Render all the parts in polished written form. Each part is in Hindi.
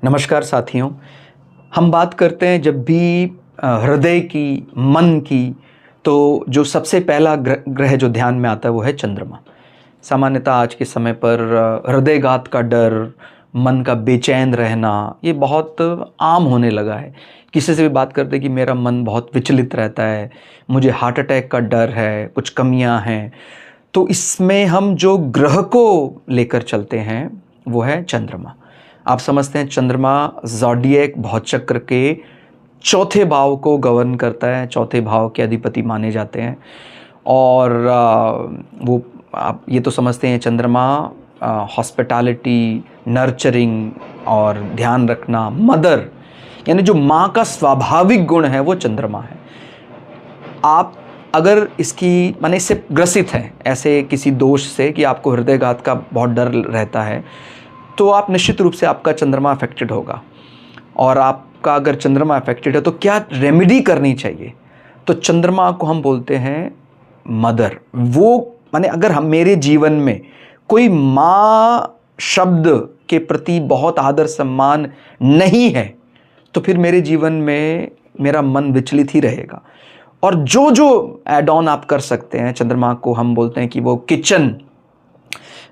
नमस्कार साथियों। हम बात करते हैं जब भी हृदय की, मन की, तो जो सबसे पहला ग्रह जो ध्यान में आता है वो है चंद्रमा। सामान्यतः आज के समय पर हृदयघात का डर, मन का बेचैन रहना ये बहुत आम होने लगा है। किसी से भी बात करते हैं कि मेरा मन बहुत विचलित रहता है, मुझे हार्ट अटैक का डर है, कुछ कमियां हैं। तो इसमें हम जो ग्रह को लेकर चलते हैं वो है चंद्रमा। आप समझते हैं चंद्रमा ज़ोडिएक भौचक्र के चौथे भाव को गवर्न करता है, चौथे भाव के अधिपति माने जाते हैं। और वो आप ये तो समझते हैं चंद्रमा हॉस्पिटैलिटी, नर्चरिंग और ध्यान रखना, मदर यानी जो माँ का स्वाभाविक गुण है वो चंद्रमा है। आप अगर इसकी माने इससे ग्रसित हैं, ऐसे किसी दोष से कि आपको हृदयघात का बहुत डर रहता है, तो आप निश्चित रूप से आपका चंद्रमा अफेक्टेड होगा। और आपका अगर चंद्रमा अफेक्टेड है तो क्या रेमेडी करनी चाहिए? तो चंद्रमा को हम बोलते हैं मदर। वो माने अगर हम मेरे जीवन में कोई माँ शब्द के प्रति बहुत आदर सम्मान नहीं है तो फिर मेरे जीवन में मेरा मन विचलित ही रहेगा। और जो जो एड ऑन आप कर सकते हैं, चंद्रमा को हम बोलते हैं कि वो किचन,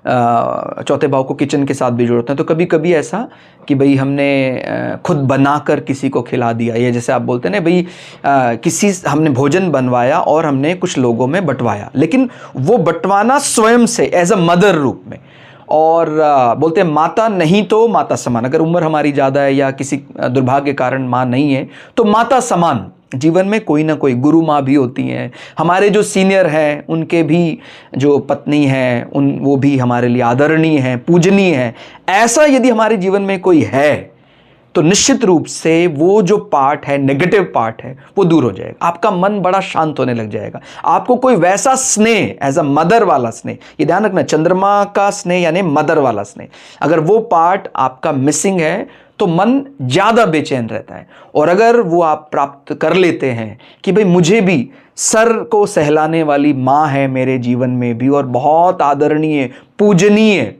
चौथे भाव को किचन के साथ भी जोड़ते हैं। तो कभी कभी ऐसा कि भाई हमने खुद बनाकर किसी को खिला दिया, ये जैसे आप बोलते हैं ना भाई किसी हमने भोजन बनवाया और हमने कुछ लोगों में बंटवाया, लेकिन वो बंटवाना स्वयं से एज अ मदर रूप में। और बोलते हैं माता नहीं तो माता समान। अगर उम्र हमारी ज़्यादा है या किसी दुर्भाग्य के कारण माँ नहीं है तो माता समान जीवन में कोई ना कोई गुरु माँ भी होती हैं। हमारे जो सीनियर हैं उनके भी जो पत्नी हैं वो भी हमारे लिए आदरणीय हैं, पूजनीय हैं। ऐसा यदि हमारे जीवन में कोई है तो निश्चित रूप से वो जो पार्ट है, नेगेटिव पार्ट है, वो दूर हो जाएगा। आपका मन बड़ा शांत होने लग जाएगा। आपको कोई वैसा स्नेह, एज अ मदर वाला स्नेह, ये ध्यान रखना, चंद्रमा का स्नेह यानी मदर वाला स्नेह, अगर वो पार्ट आपका मिसिंग है तो मन ज़्यादा बेचैन रहता है। और अगर वो आप प्राप्त कर लेते हैं कि भाई मुझे भी सर को सहलाने वाली माँ है मेरे जीवन में भी और बहुत आदरणीय, पूजनीय,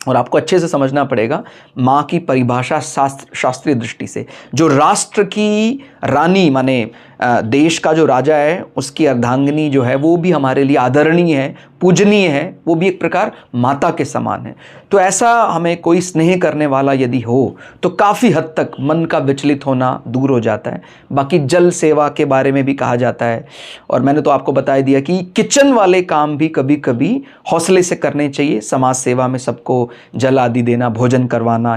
और आपको अच्छे से समझना पड़ेगा माँ की परिभाषा शास्त्रीय दृष्टि से, जो राष्ट्र की रानी माने देश का जो राजा है उसकी अर्धांगिनी जो है वो भी हमारे लिए आदरणीय है, पूजनीय है, वो भी एक प्रकार माता के समान है। तो ऐसा हमें कोई स्नेह करने वाला यदि हो तो काफ़ी हद तक मन का विचलित होना दूर हो जाता है। बाकी जल सेवा के बारे में भी कहा जाता है, और मैंने तो आपको बता दिया कि किचन वाले काम भी कभी कभी हौसले से करने चाहिए। समाज सेवा में सबको जल आदि देना, भोजन करवाना,